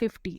50।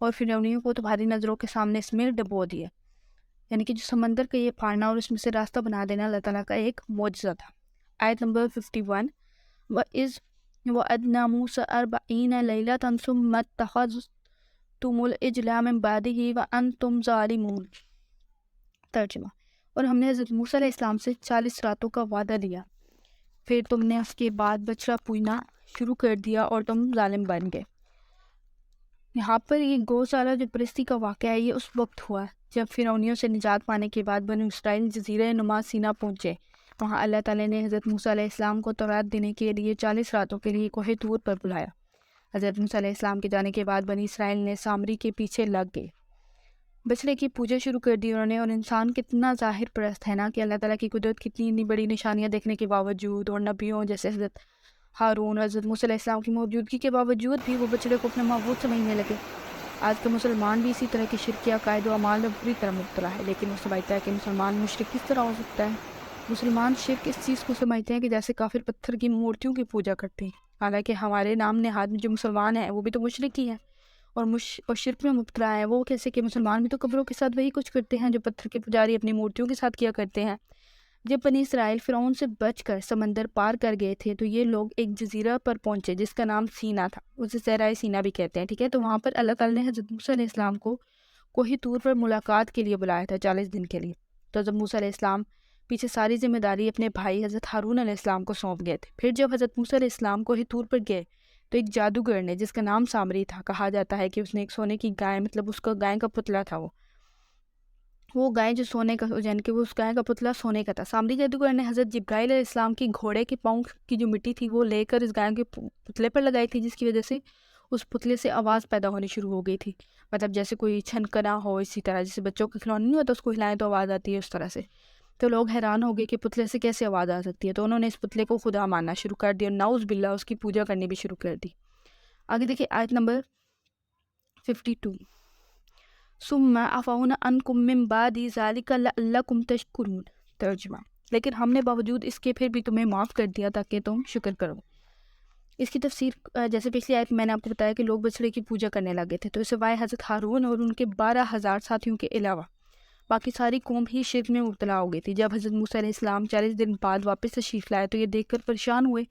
اور فرعونیوں کو تمہاری نظروں کے سامنے اس میں ڈبو دیا. یعنی کہ جو سمندر کا یہ پھاڑنا اور اس میں سے راستہ بنا دینا اللہ تعالیٰ کا ایک معجزہ تھا. آیت نمبر 51 وَإِذْ وَعَدْنَا مُوسَىٰ 40 لَيْلَةً ثُمَّ اتَّخَذْتُمُ الْعِجْلَ مِن بَعْدِهِ وَأَنْتُمْ ظَالِمُونَ. ترجمہ: اور ہم نے حضرت موسیٰ علیہ السلام سے 40 راتوں کا وعدہ لیا، پھر تم نے اس کے بعد بچڑا پوجنا شروع کر دیا اور تم ظالم بن گئے. یہاں پر یہ گوشالہ جو پرستی کا واقعہ ہے یہ اس وقت ہوا جب فرعونیوں سے نجات پانے کے بعد بنو اسرائیل جزیرہ نما سینا پہنچے. وہاں اللہ تعالیٰ نے حضرت موسیٰ علیہ السلام کو تورات دینے کے لیے 40 راتوں کے لیے کوہ طور پر بلایا. حضرت موسیٰ علیہ السلام کے جانے کے بعد بنی اسرائیل نے سامری کے پیچھے لگ گئے، بچڑے کی پوجا شروع کر دی انہوں نے. اور انسان کتنا ظاہر پرست ہے نا کہ اللہ تعالیٰ کی قدرت کتنی بڑی نشانیاں دیکھنے کے باوجود اور نبیوں جیسے حضرت ہارون اور حضرت موسیٰ علیہ السلام کی موجودگی کے باوجود بھی وہ بچڑے کو اپنا معبود سمجھنے لگے. آج کا مسلمان بھی اسی طرح کے شرکی عقائد و اعمال میں بری طرح مبتلا ہے، لیکن وہ سمجھتا ہے کہ مسلمان مشرک کس طرح ہو سکتا ہے. مسلمان شرک اس چیز کو سمجھتے ہیں کہ جیسے کافر پتھر کی مورتیوں کی پوجا کرتے ہیں، حالانکہ ہمارے نام نہاد میں جو مسلمان ہیں وہ بھی تو مشرک ہی ہیں اور شرک میں مبتلا ہیں. وہ کیسے کہ مسلمان بھی تو قبروں کے ساتھ وہی کچھ کرتے ہیں جو پتھر کے پجاری اپنی مورتیوں کے ساتھ کیا کرتے ہیں. جب بنی اسرائیل فرعون سے بچ کر سمندر پار کر گئے تھے تو یہ لوگ ایک جزیرہ پر پہنچے جس کا نام سینا تھا، اسے صحرائے سینا بھی کہتے ہیں. ٹھیک ہے، تو وہاں پر اللہ تعالیٰ نے حضرت موسیٰ علیہ السلام کو کوہ طور پر ملاقات کے لیے بلایا تھا 40 دن کے لیے. تو حضرت موسیٰ علیہ السلام پیچھے ساری ذمہ داری اپنے بھائی حضرت ہارون علیہ السلام کو سونپ گئے تھے. پھر جب حضرت موسیٰ علیہ السلام کوہ طور پر گئے تو ایک جادوگر نے، جس کا نام سامری تھا، کہا جاتا ہے کہ اس نے ایک سونے کی گائے، مطلب اس کا گائے کا پتلا تھا، وہ گائے جو سونے کا، یعنی کہ وہ اس گائے کا پتلا سونے کا تھا. سامری جادوگر نے حضرت جبرائیل علیہ السلام کی گھوڑے کے پاؤں کی جو مٹی تھی وہ لے کر اس گائے کے پتلے پر لگائی تھی، جس کی وجہ سے اس پتلے سے آواز پیدا ہونی شروع ہو گئی تھی. مطلب جیسے کوئی چھنکنا ہو، اسی طرح جیسے بچوں کا کھلونا نہیں ہوتا اس کو ہلائیں تو آواز آتی ہے اس طرح سے. تو لوگ حیران ہو گئے کہ پتلے سے کیسے آواز آ سکتی ہے، تو انہوں نے اس پتلے کو خدا ماننا شروع کر دیا اور نعوذ باللہ اس کی پوجا کرنی بھی شروع کر دی. آگے دیکھیں آیت نمبر 52 ثم عفونا عنکم من بعد ذلک لعلکم تشکرون. ترجمہ: لیکن ہم نے باوجود اس کے پھر بھی تمہیں معاف کر دیا تاکہ تم شکر کرو. اس کی تفسیر جیسے پچھلی آیت میں نے آپ کو بتایا کہ لوگ بچڑے کی پوجا کرنے لگے تھے، تو اس سوائے حضرت ہارون اور ان کے 12,000 ساتھیوں کے علاوہ باقی ساری قوم ہی شرک میں مبتلا ہو گئی تھی. جب حضرت موسیٰ علیہ السلام 40 دن بعد واپس تشریف لائے تو یہ دیکھ کر پریشان ہوئے.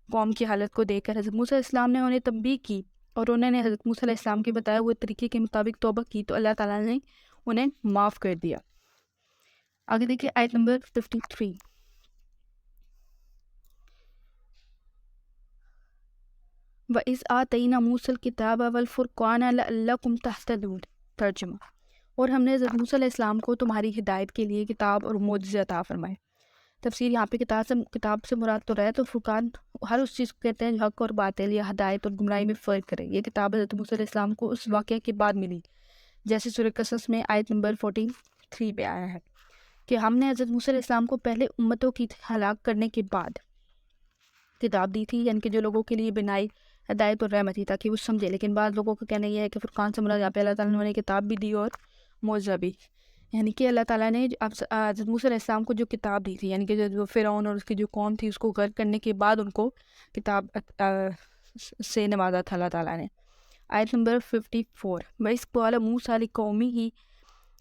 قوم کی حالت کو دیکھ کر حضرت موسیٰ علیہ السلام نے انہیں تنبیہ کی اور انہوں نے حضرت موسیٰ علیہ السلام کے بتائے ہوئے طریقے کے مطابق توبہ کی تو اللہ تعالیٰ نے انہیں معاف کر دیا. آگے دیکھیں آیت نمبر 53 وَإِذْ آتَيْنَا مُوسَى الْكِتَابَ وَالْفُرْقَانَ لَعَلَّكُمْ تَهْتَدُونَ. ترجمہ: اور ہم نے حضرت موسیٰ علیہ السلام کو تمہاری ہدایت کے لیے کتاب اور معجزے عطا فرمائے. تفسیر یہاں پہ کتاب سے مراد تو رہے تو فرقان ہر اس چیز کو کہتے ہیں جو حق اور باطل یا ہدایت اور گمراہی میں فرق کرے. یہ کتاب حضرت موسیٰ علیہ السلام کو اس واقعے کے بعد ملی، جیسے سورہ قصص میں آیت نمبر 43 پہ آیا ہے کہ ہم نے حضرت موسیٰ علیہ السلام کو پہلے امتوں کی ہلاک کرنے کے بعد کتاب دی تھی، یعنی کہ جو لوگوں کے لیے بنائی ہدایت اور رحمت تھی تاکہ وہ سمجھے. لیکن بعض لوگوں کا کہنا یہ ہے کہ فرقان سے مراد یہاں پہ اللہ تعالیٰ نے انہیں کتاب بھی دی اور معجزہ بھی، یعنی کہ اللہ تعالیٰ نے حضرت موسیٰ علیہ السلام کو جو کتاب دی تھی، یعنی کہ جو فرعون اور اس کی جو قوم تھی اس کو غرق کرنے کے بعد ان کو کتاب سے نوازا تھا اللہ تعالیٰ نے. آیت نمبر 54 وَإِذْ قَالَ مُوسَىٰ لِقَوْمِهِ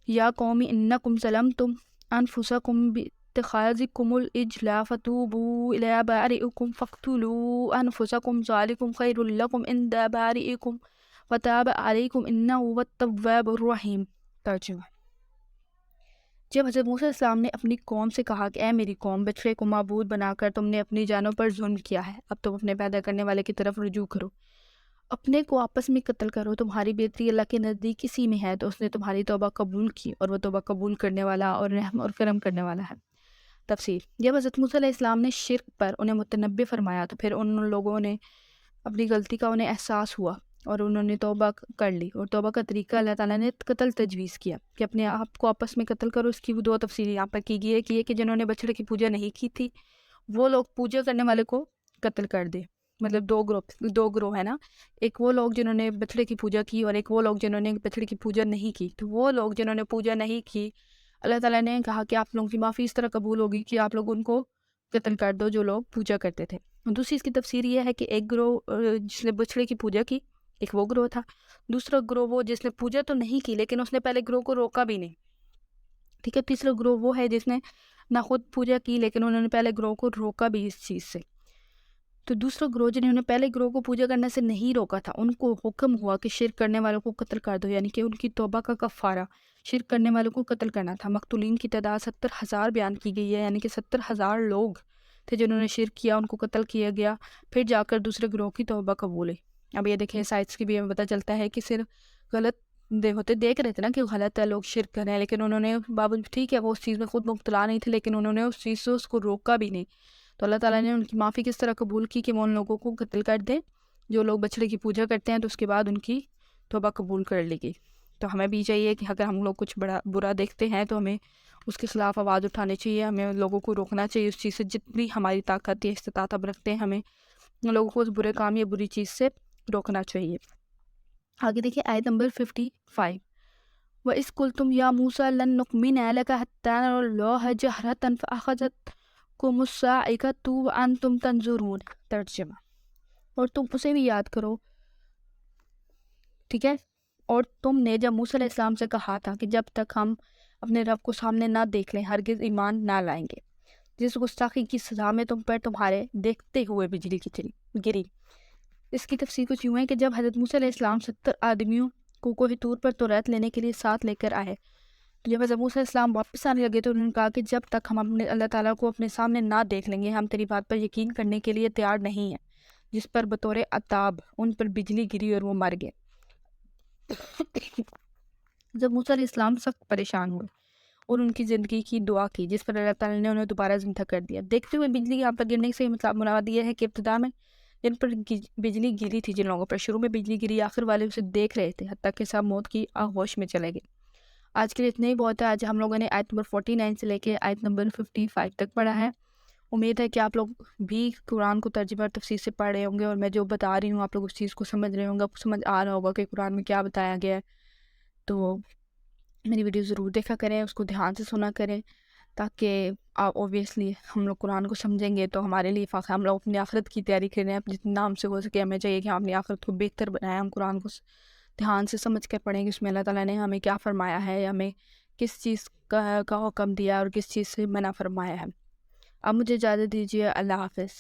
يَا قَوْمِ إِنَّكُمْ ظَلَمْتُمْ أَنفُسَكُمْ بِاتِّخَاذِكُمُ الْعِجْلَ فَتُوبُوا إِلَىٰ بَارِئِكُمْ فَاقْتُلُوا أَنفُسَكُمْ ذَٰلِكُمْ خَيْرٌ لَكُمْ عِندَ بَارِئِكُمْ فَتَابَ عَلَيْكُمْ إِنَّهُ هُوَ التَّوَّابُ الرَّحِيمُ. ترجمہ: جب حضرت موسیٰ علیہ السلام نے اپنی قوم سے کہا کہ اے میری قوم، بچڑے کو معبود بنا کر تم نے اپنی جانوں پر ظلم کیا ہے، اب تم اپنے پیدا کرنے والے کی طرف رجوع کرو، اپنے کو آپس میں قتل کرو، تمہاری بہتری اللہ کے نزدیک اسی میں ہے، تو اس نے تمہاری توبہ قبول کی اور وہ توبہ قبول کرنے والا اور رحم اور کرم کرنے والا ہے. تفسیر: جب حضرت موسیٰ علیہ السلام نے شرک پر انہیں متنبہ فرمایا تو پھر ان لوگوں نے اپنی غلطی کا انہیں احساس ہوا اور انہوں نے توبہ کر لی، اور توبہ کا طریقہ اللہ تعالیٰ نے قتل تجویز کیا کہ اپنے آپ کو آپس میں قتل کرو. اس کی وہ 2 تفسیر یہاں پر کی گئی ہے کہ یہ کہ جنہوں نے بچڑے کی پوجا نہیں کی تھی وہ لوگ پوجا کرنے والے کو قتل کر دے. مطلب 2 گروہ ہے نا، ایک وہ لوگ جنہوں نے بچڑے کی پوجا کی اور ایک وہ لوگ جنہوں نے بچڑے کی پوجا نہیں کی. تو وہ لوگ جنہوں نے پوجا نہیں کی، اللہ تعالیٰ نے کہا کہ آپ لوگوں کی معافی اس طرح قبول ہوگی کہ آپ لوگ ان کو قتل کر دو جو لوگ پوجا کرتے تھے. دوسری اس کی تفسیر یہ ہے کہ ایک گروہ جس نے بچڑے کی پوجا کی ایک وہ گروہ تھا. دوسرا گروہ وہ جس نے پوجا تو نہیں کی لیکن اس نے پہلے گروہ کو روکا بھی نہیں. ٹھیک ہے. تیسرا گروہ وہ ہے جس نے نہ خود پوجا کی لیکن انہوں نے پہلے گروہ کو روکا بھی اس چیز سے. تو دوسرا گروہ جنہوں نے پہلے گروہ کو پوجا کرنے سے نہیں روکا تھا ان کو حکم ہوا کہ شرک کرنے والوں کو قتل کر دو، یعنی کہ ان کی توبہ کا کفارہ شرک کرنے والوں کو قتل کرنا تھا. مقتولین کی تعداد 70,000 بیان کی گئی ہے، یعنی کہ 70,000 لوگ تھے جنہوں نے شرک کیا، ان کو قتل کیا گیا. پھر جا کر دوسرے گروہ کی توبہ قبول ہے. اب یہ دیکھیں سائٹس کی بھی ہمیں پتہ چلتا ہے کہ صرف غلط دیکھ رہے تھے نا کہ غلط ہے لوگ شرک کر رہے ہیں، لیکن انہوں نے ٹھیک ہے وہ اس چیز میں خود مبتلا نہیں تھے لیکن انہوں نے اس چیز سے اس کو روکا بھی نہیں. تو اللہ تعالیٰ نے ان کی معافی کس طرح قبول کی کہ وہ ان لوگوں کو قتل کر دیں جو لوگ بچڑے کی پوجا کرتے ہیں، تو اس کے بعد ان کی توبہ قبول کر لی گئی. تو ہمیں بھی چاہیے کہ اگر ہم لوگ کچھ برا دیکھتے ہیں تو ہمیں اس کے خلاف آواز اٹھانی چاہیے، ہمیں لوگوں کو روکنا چاہیے اس چیز سے. جتنی ہماری طاقت یا استطاعت اب رکھتے ہیں ہمیں لوگوں کو اس برے کام یا بری چیز سے روکنا چاہیے. آگے دیکھیے آیت نمبر 55. وَإِذْ قُلْتُمْ يَا مُوسَىٰ لَن نُّؤْمِنَ لَكَ حَتَّىٰ نَرَى اللَّهَ جَهْرَةً فَأَخَذَتْكُمُ الصَّاعِقَةُ وَأَنْتُمْ تَنظُرُونَ. ترجمہ. اور تم اسے بھی یاد کرو، ٹھیک ہے، اور تم نے جب موسیٰ علیہ السلام سے کہا تھا کہ جب تک ہم اپنے رب کو سامنے نہ دیکھ لیں ہرگز ایمان نہ لائیں گے، جس گستاخی کی سزا میں تم پر تمہارے دیکھتے ہوئے بجلی کی گری. اس کی تفسیر کچھ یوں ہے کہ جب حضرت موسیٰ علیہ السلام 70 آدمیوں کو کوہ طور پر توریت لینے کے لیے ساتھ لے کر آئے، تو جب حضرت موسیٰ علیہ السلام واپس آنے لگے تو انہوں نے کہا کہ جب تک ہم اپنے اللہ تعالیٰ کو اپنے سامنے نہ دیکھ لیں گے ہم تیری بات پر یقین کرنے کے لیے تیار نہیں ہیں. جس پر بطور عطاب ان پر بجلی گری اور وہ مر گئے. جب موسیٰ علیہ السلام سخت پریشان ہوئے اور ان کی زندگی کی دعا کی جس پر اللہ تعالیٰ نے انہیں دوبارہ زندہ کر دیا. دیکھتے ہوئے بجلی یہاں پر گرنے سے مطلب مراد یہ ہے کہ ابتدا میں جن پر بجلی گری تھی، جن لوگوں پر شروع میں بجلی گری، آخر والے اسے دیکھ رہے تھے حتیٰ کہ سب موت کی آغوش میں چلے گئے. آج کے لیے اتنا ہی بہت ہے. آج ہم لوگوں نے آیت نمبر 49 سے لے کے آیت نمبر 55 تک پڑھا ہے. امید ہے کہ آپ لوگ بھی قرآن کو ترجمہ اور تفسیر سے پڑھ رہے ہوں گے اور میں جو بتا رہی ہوں آپ لوگ اس چیز کو سمجھ رہے ہوں گے، آپ کو سمجھ آ رہا ہوگا کہ قرآن میں کیا بتایا گیا ہے. تو میری ویڈیو ضرور دیکھا کریں، اس کو دھیان سے سنا کریں تاکہ اوبیسلی ہم لوگ قرآن کو سمجھیں گے تو ہمارے لیے ہم لوگ اپنی آخرت کی تیاری کریں. جتنا ہم سے ہو سکے ہمیں چاہیے کہ ہم اپنی آخرت کو بہتر بنائیں. ہم قرآن کو دھیان سے سمجھ کر پڑھیں کہ اس میں اللہ تعالیٰ نے ہمیں کیا فرمایا ہے، ہمیں کس چیز کا حکم دیا اور کس چیز سے منع فرمایا ہے. اب مجھے اجازت دیجیے. اللہ حافظ.